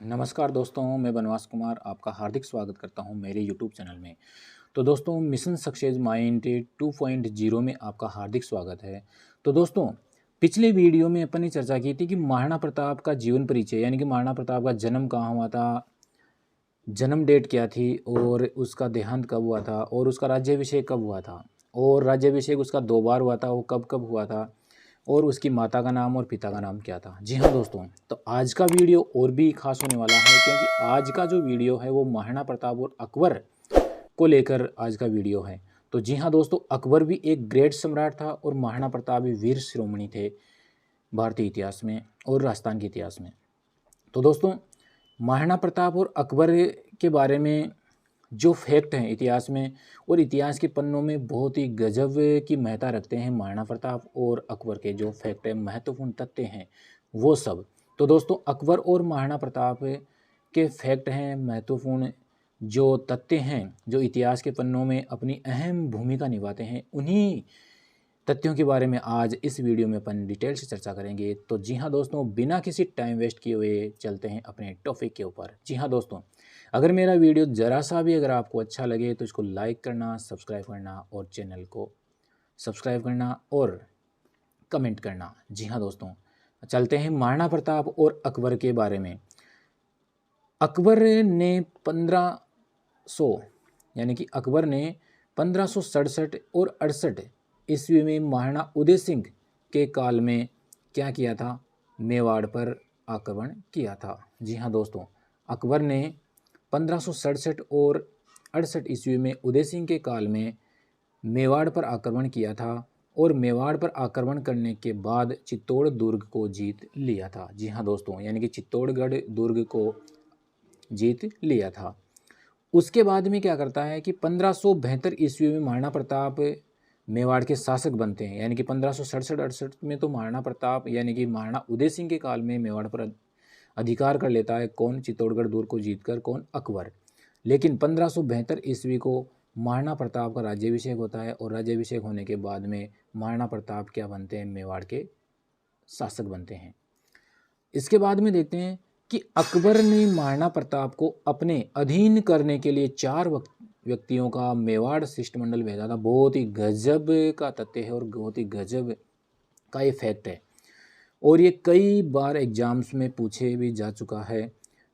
नमस्कार दोस्तों, मैं बनवास कुमार आपका हार्दिक स्वागत करता हूं मेरे यूट्यूब चैनल में। तो दोस्तों, मिशन सक्सेस माइंड 2.0 में आपका हार्दिक स्वागत है। तो दोस्तों, पिछले वीडियो में अपन ने चर्चा की थी कि महाराणा प्रताप का जीवन परिचय, यानी कि महाराणा प्रताप का जन्म कहाँ हुआ था, जन्म डेट क्या थी और उसका देहांत कब हुआ था और उसका राज्याभिषेक कब हुआ था और राज्याभिषेक उसका 2 बार हुआ था, वो कब कब हुआ था और उसकी माता का नाम और पिता का नाम क्या था। जी हाँ दोस्तों, तो आज का वीडियो और भी खास होने वाला है क्योंकि आज का जो वीडियो है वो महाराणा प्रताप और अकबर को लेकर आज का वीडियो है। तो जी हाँ दोस्तों, अकबर भी एक ग्रेट सम्राट था और महाराणा प्रताप भी वीर शिरोमणि थे भारतीय इतिहास में और राजस्थान के इतिहास में। तो दोस्तों, महाराणा प्रताप और अकबर के बारे में जो फैक्ट हैं इतिहास में और इतिहास के पन्नों में बहुत ही गजब की महत्ता रखते हैं महाराणा प्रताप और अकबर के जो फैक्ट है, महत्वपूर्ण तथ्य हैं वो सब। तो दोस्तों, अकबर और महाराणा प्रताप के फैक्ट हैं, महत्वपूर्ण जो तथ्य हैं, जो इतिहास के पन्नों में अपनी अहम भूमिका निभाते हैं, उन्हीं तथ्यों के बारे में आज इस वीडियो में अपन डिटेल से चर्चा करेंगे। तो जी हाँ दोस्तों, बिना किसी टाइम वेस्ट किए हुए चलते हैं अपने टॉपिक के ऊपर। जी हाँ दोस्तों, अगर मेरा वीडियो ज़रा सा भी अगर आपको अच्छा लगे तो इसको लाइक करना, सब्सक्राइब करना और चैनल को सब्सक्राइब करना और कमेंट करना। जी हाँ दोस्तों, चलते हैं महाराणा प्रताप और अकबर के बारे में। अकबर ने 1500 यानी कि अकबर ने 1567 और 68 ईस्वी में महाराणा उदय सिंह के काल में क्या किया था, मेवाड़ पर आक्रमण किया था। जी हाँ दोस्तों, अकबर ने 1567 और 68 ईस्वी में उदय सिंह के काल में मेवाड़ पर आक्रमण किया था और मेवाड़ पर आक्रमण करने के बाद चित्तौड़ दुर्ग को जीत लिया था। जी हाँ दोस्तों, यानी कि चित्तौड़गढ़ दुर्ग को जीत लिया था। उसके बाद में क्या करता है कि 1572 ईस्वी में महाराणा प्रताप मेवाड़ के शासक बनते हैं, यानी कि 1567-68 में तो महाराणा प्रताप यानी कि महाराणा उदय सिंह के काल में मेवाड़ पर अधिकार कर लेता है। कौन? चित्तौड़गढ़ दुर्ग को जीतकर। कौन? अकबर। लेकिन 1572 ईस्वी को महाराणा प्रताप का राज्याभिषेक होता है और राज्याभिषेक होने के बाद में महाराणा प्रताप क्या बनते हैं? मेवाड़ के शासक बनते हैं। इसके बाद में देखते हैं कि अकबर ने महाराणा प्रताप को अपने अधीन करने के लिए 4 व्यक्तियों का मेवाड़ शिष्टमंडल भेजा था। बहुत ही गजब का तथ्य है और बहुत ही गजब का ये फैक्ट है और ये कई बार एग्जाम्स में पूछे भी जा चुका है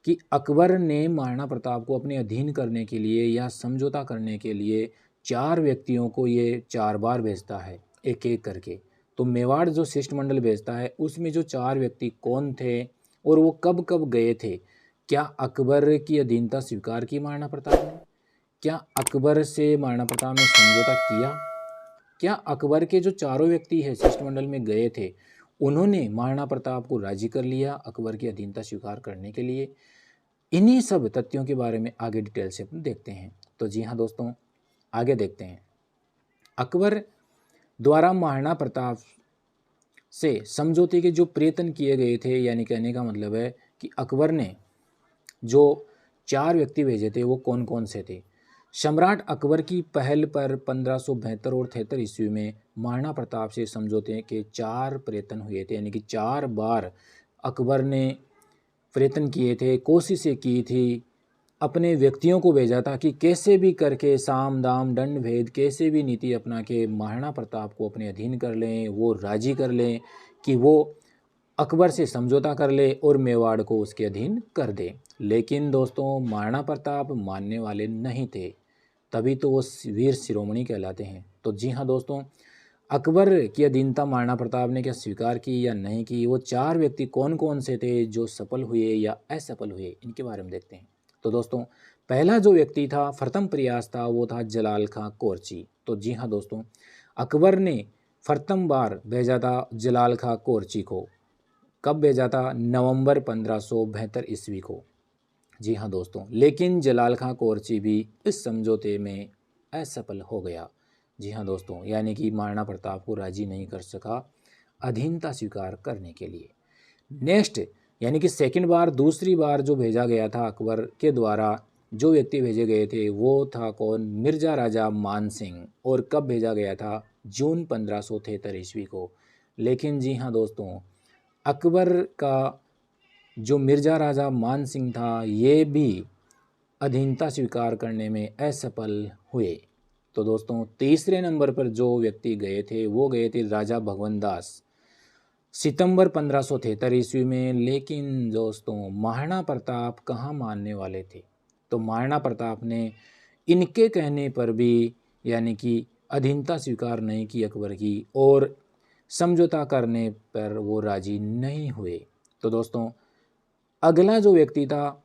कि अकबर ने महाराणा प्रताप को अपने अधीन करने के लिए या समझौता करने के लिए 4 व्यक्तियों को ये 4 बार भेजता है, एक एक करके। तो मेवाड़ जो शिष्टमंडल भेजता है उसमें जो 4 व्यक्ति कौन थे और वो कब कब गए थे? क्या अकबर की अधीनता स्वीकार की महाराणा प्रताप ने? क्या अकबर से महाराणा प्रताप ने समझौता किया? क्या अकबर के जो चारों व्यक्ति है शिष्टमंडल में गए थे उन्होंने महाराणा प्रताप को राजी कर लिया अकबर की अधीनता स्वीकार करने के लिए? इन्हीं सब तथ्यों के बारे में आगे डिटेल से अपन देखते हैं। तो जी हाँ दोस्तों, आगे देखते हैं। अकबर द्वारा महाराणा प्रताप से समझौते के जो प्रयत्न किए गए थे, यानी कहने का मतलब है कि अकबर ने जो 4 व्यक्ति भेजे थे वो कौन कौन से थे? सम्राट अकबर की पहल पर 1572 और 73 ईस्वी में महाराणा प्रताप से समझौते के 4 प्रयत्न हुए थे, यानी कि 4 बार अकबर ने प्रयत्न किए थे, कोशिशें की थी, अपने व्यक्तियों को भेजा था कि कैसे भी करके साम दाम दंड भेद कैसे भी नीति अपना के महाराणा प्रताप को अपने अधीन कर लें, वो राजी कर लें कि वो अकबर से समझौता कर ले और मेवाड़ को उसके अधीन कर दे। लेकिन दोस्तों, महाराणा प्रताप मानने वाले नहीं थे, तभी तो वो वीर शिरोमणि कहलाते हैं। तो जी हाँ दोस्तों, अकबर की अधीनता महाराणा प्रताप ने क्या स्वीकार की या नहीं की? वो 4 व्यक्ति कौन कौन से थे जो सफल हुए या असफल हुए, इनके बारे में देखते हैं। तो दोस्तों, पहला जो व्यक्ति था, प्रथम प्रयास था, वो था जलाल खां कोरची। तो जी हाँ दोस्तों, अकबर ने प्रथम बार भेजा था जलाल खां कोरची को। कब भेजा था? नवंबर 1572 ईस्वी को। जी हाँ दोस्तों, लेकिन जलाल खां कोरची भी इस समझौते में असफल हो गया। जी हाँ दोस्तों, यानी कि महाराणा प्रताप को राजी नहीं कर सका अधीनता स्वीकार करने के लिए। नेक्स्ट, यानी कि सेकंड बार, दूसरी बार जो भेजा गया था अकबर के द्वारा, जो व्यक्ति भेजे गए थे वो था कौन? मिर्जा राजा मान सिंह। और कब भेजा गया था? जून 1573 ईस्वी को। लेकिन जी हाँ दोस्तों, अकबर का जो मिर्ज़ा राजा मान सिंह था ये भी अधीनता स्वीकार करने में असफल हुए। तो दोस्तों तीसरे नंबर पर जो व्यक्ति गए थे वो गए थे राजा भगवंत दास सितंबर 1573 ईस्वी में। लेकिन दोस्तों महाराणा प्रताप कहाँ मानने वाले थे। तो महाराणा प्रताप ने इनके कहने पर भी यानी कि अधीनता स्वीकार नहीं की अकबर की, और समझौता करने पर वो राजी नहीं हुए। तो दोस्तों अगला जो व्यक्ति था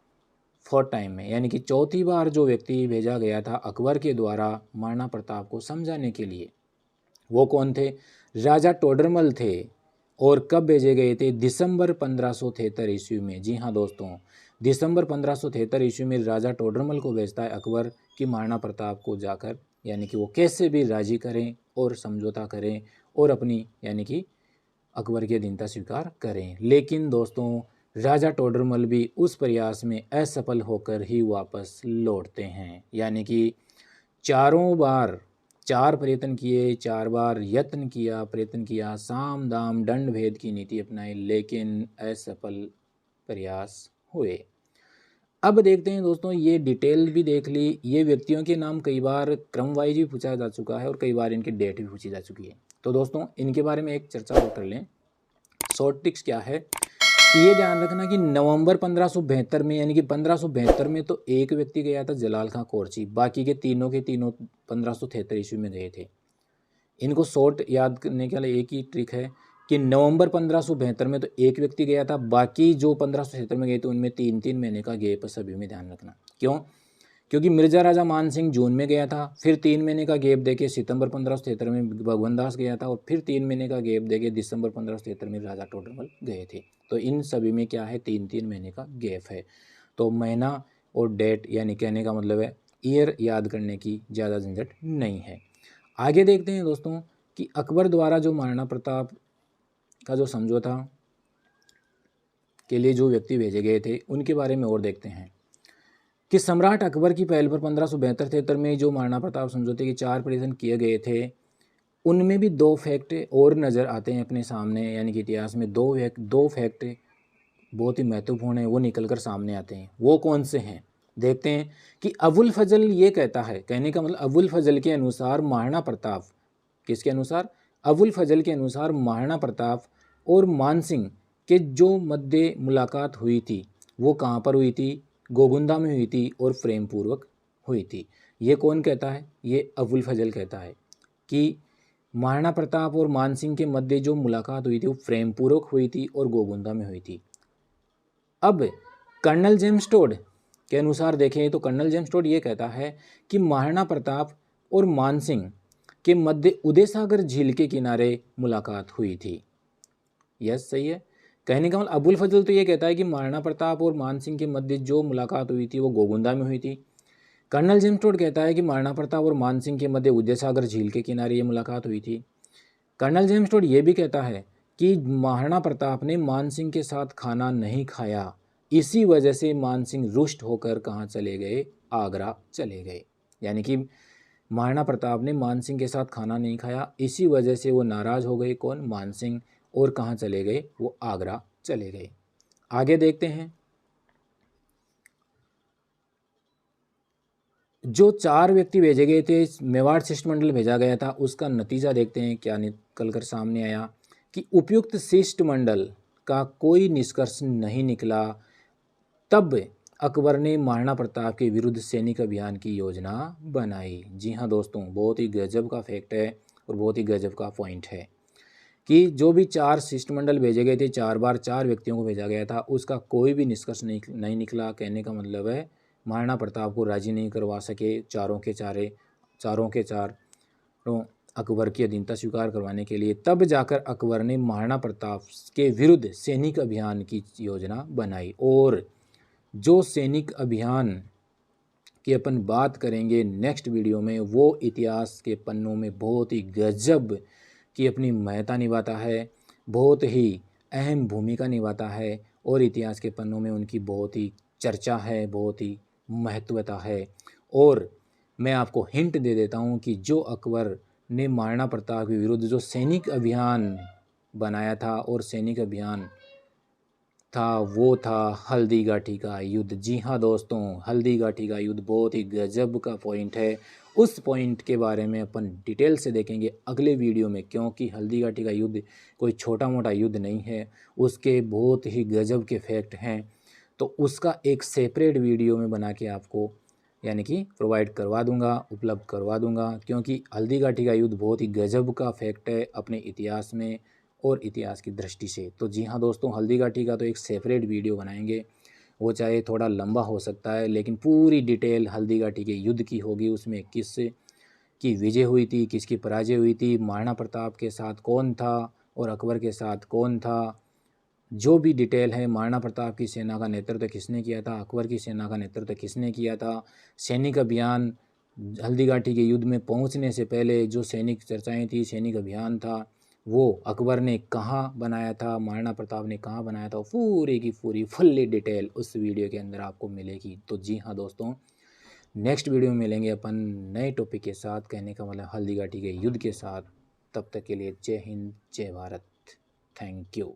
फोर्थ टाइम में यानी कि चौथी बार जो व्यक्ति भेजा गया था अकबर के द्वारा महाराणा प्रताप को समझाने के लिए, वो कौन थे? राजा टोडरमल थे। और कब भेजे गए थे? दिसंबर 1573 ईस्वी में। जी हाँ दोस्तों, दिसंबर 1573 ईस्वी में राजा टोडरमल को भेजता है अकबर कि महाराणा प्रताप को जाकर यानी कि वो कैसे भी राजी करें और समझौता करें और अपनी यानी कि अकबर की अधीनता स्वीकार करें। लेकिन दोस्तों राजा टोडरमल भी उस प्रयास में असफल होकर ही वापस लौटते हैं। यानी कि चारों बार 4 प्रयत्न किए, 4 बार यत्न किया, प्रयत्न किया, साम दाम दंड भेद की नीति अपनाई, लेकिन असफल प्रयास हुए। अब देखते हैं दोस्तों, ये डिटेल भी देख ली, ये व्यक्तियों के नाम कई बार क्रम वाइज भी पूछा जा चुका है और कई बार इनकी डेट भी पूछी जा चुकी है। तो दोस्तों इनके बारे में एक चर्चा और कर लें। शॉर्ट ट्रिक्स क्या है, ये ध्यान रखना कि नवंबर 1572 में यानी कि 1572 में तो एक व्यक्ति गया था जलाल खां कोरची, बाकी के तीनों 1573 ईस्वी में गए थे। इनको शॉर्ट याद करने के लिए एक ही ट्रिक है कि नवंबर 1572 में तो एक व्यक्ति गया था, बाकी जो 1573 में गए थे उनमें 3-3 महीने का गैप सभी में ध्यान रखना। क्यों? क्योंकि मिर्जा राजा मान सिंह जून में गया था, फिर 3 महीने का गैप देके सितंबर 1573 में भगवंत दास गया था, और फिर 3 महीने का गैप देके दिसंबर 1573 में राजा टोडरमल गए थे। तो इन सभी में क्या है, 3-3 महीने का गैप है। तो महीना और डेट यानी कहने का मतलब है ईयर याद करने की ज़्यादा झंझट नहीं है। आगे देखते हैं दोस्तों कि अकबर द्वारा जो महाराणा प्रताप का जो समझौता के लिए जो व्यक्ति भेजे गए थे उनके बारे में और देखते हैं कि सम्राट अकबर की पहल पर 1572-73 में जो महाराणा प्रताप समझौते के 4 प्रयत्न किए गए थे, उनमें भी 2 फैक्ट और नज़र आते हैं अपने सामने। यानी कि इतिहास में 2 फैक्ट बहुत ही महत्वपूर्ण है, वो निकल कर सामने आते हैं। वो कौन से हैं देखते हैं कि अबुल फजल ये कहता है, कहने का मतलब अबुल फजल के अनुसार महाराणा प्रताप, किसके अनुसार? अबुल फजल के अनुसार महाराणा प्रताप और मान सिंह के जो मध्य मुलाकात हुई थी वो कहाँ पर हुई थी? गोगुंदा में हुई थी और प्रेम पूर्वक हुई थी। ये कौन कहता है? ये अबुल फजल कहता है कि महाराणा प्रताप और मान सिंह के मध्य जो मुलाकात हुई थी वो प्रेम पूर्वक हुई थी और गोगुंदा में हुई थी। अब कर्नल जेम्स टोड के अनुसार देखें तो कर्नल जेम्स टोड ये कहता है कि महाराणा प्रताप और मान सिंह के मध्य उदय सागर झील के किनारे मुलाकात हुई थी। यस सही है। कहने का मतलब अबुल फजल तो ये कहता है कि महाराणा प्रताप और मान सिंह के मध्य जो मुलाकात हुई थी वो गोगुंदा में हुई थी। कर्नल जेम्स टोड कहता है कि महाराणा प्रताप और मान सिंह के मध्य उदय सागर झील के किनारे ये मुलाकात हुई थी। कर्नल जेम्स टोड ये भी कहता है कि महाराणा प्रताप ने मान सिंह के साथ खाना नहीं खाया, इसी वजह से मान सिंह रुष्ट होकर कहाँ चले गए? आगरा चले गए। यानी कि महाराणा प्रताप ने मान सिंह के साथ खाना नहीं खाया, इसी वजह से वो नाराज़ हो गए। कौन? मान सिंह। और कहाँ चले गए? वो आगरा चले गए। आगे देखते हैं, जो 4 व्यक्ति भेजे गए थे, मेवाड़ शिष्टमंडल भेजा गया था, उसका नतीजा देखते हैं क्या निकल कर सामने आया कि उपयुक्त शिष्टमंडल का कोई निष्कर्ष नहीं निकला। तब अकबर ने महाराणा प्रताप के विरुद्ध सैनिक अभियान की योजना बनाई। जी हाँ दोस्तों, बहुत ही गजब का फैक्ट है और बहुत ही गजब का पॉइंट है कि जो भी 4 शिष्टमंडल भेजे गए थे, 4 बार 4 व्यक्तियों को भेजा गया था, उसका कोई भी निष्कर्ष नहीं निकला। कहने का मतलब है महाराणा प्रताप को राजी नहीं करवा सके चारों के चार तो अकबर की अधीनता स्वीकार करवाने के लिए। तब जाकर अकबर ने महाराणा प्रताप के विरुद्ध सैनिक अभियान की योजना बनाई। और जो सैनिक अभियान की अपन बात करेंगे नेक्स्ट वीडियो में, वो इतिहास के पन्नों में बहुत ही गजब की अपनी महत्ता निभाता है, बहुत ही अहम भूमिका निभाता है और इतिहास के पन्नों में उनकी बहुत ही चर्चा है, बहुत ही महत्वता है। और मैं आपको हिंट दे देता हूँ कि जो अकबर ने महाराणा प्रताप के विरुद्ध जो सैनिक अभियान बनाया था और सैनिक अभियान था वो था हल्दी घाटी का युद्ध। जी हाँ दोस्तों, हल्दी घाटी का युद्ध बहुत ही गजब का पॉइंट है। उस पॉइंट के बारे में अपन डिटेल से देखेंगे अगले वीडियो में, क्योंकि हल्दी घाटी का युद्ध कोई छोटा मोटा युद्ध नहीं है, उसके बहुत ही गजब के फैक्ट हैं। तो उसका एक सेपरेट वीडियो में बना के आपको यानी कि प्रोवाइड करवा दूंगा, उपलब्ध करवा दूंगा, क्योंकि हल्दी घाटी का युद्ध बहुत ही गजब का फैक्ट है अपने इतिहास में और इतिहास की दृष्टि से। तो जी हाँ दोस्तों, हल्दी घाटी का तो एक सेपरेट वीडियो बनाएंगे, वो चाहे थोड़ा लंबा हो सकता है, लेकिन पूरी डिटेल हल्दी घाटी के युद्ध की होगी। उसमें किस की विजय हुई थी, किसकी पराजय हुई थी, महाराणा प्रताप के साथ कौन था और अकबर के साथ कौन था, जो भी डिटेल है, महाराणा प्रताप की सेना का नेतृत्व किसने किया था, अकबर की सेना का नेतृत्व किसने किया था, सैनिक अभियान हल्दी घाटी के युद्ध में पहुंचने से पहले जो सैनिक चर्चाएं थी, सैनिक अभियान था, वो अकबर ने कहाँ बनाया था, महाराणा प्रताप ने कहाँ बनाया था, पूरी की पूरी फुल्ली डिटेल उस वीडियो के अंदर आपको मिलेगी। तो जी हाँ दोस्तों, नेक्स्ट वीडियो में मिलेंगे अपन नए टॉपिक के साथ, कहने का मतलब हल्दी घाटी के युद्ध के साथ। तब तक के लिए जय हिंद, जय भारत, थैंक यू।